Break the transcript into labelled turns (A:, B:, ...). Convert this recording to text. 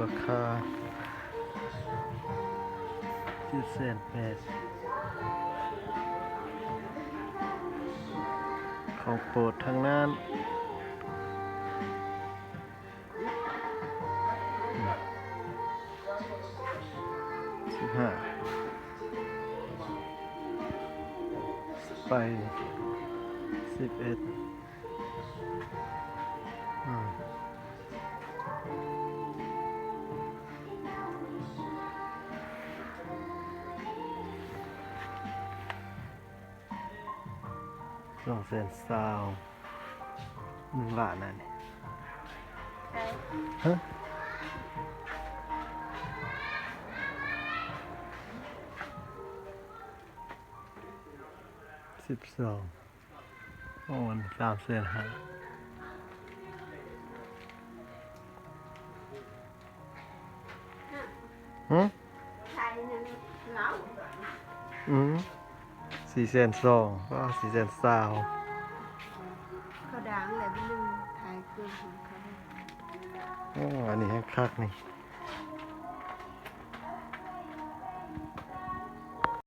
A: ราคา780,000ของโปรดทางนั้น15ไป11220,0001 ล้านนั่นนี่ฮะ12โอ้มัน3,500,0004,200,000ก็4,200,000
B: เขาดังเลยพี่นึงขายเกินของเขา
A: อันนี้ให้คักนี่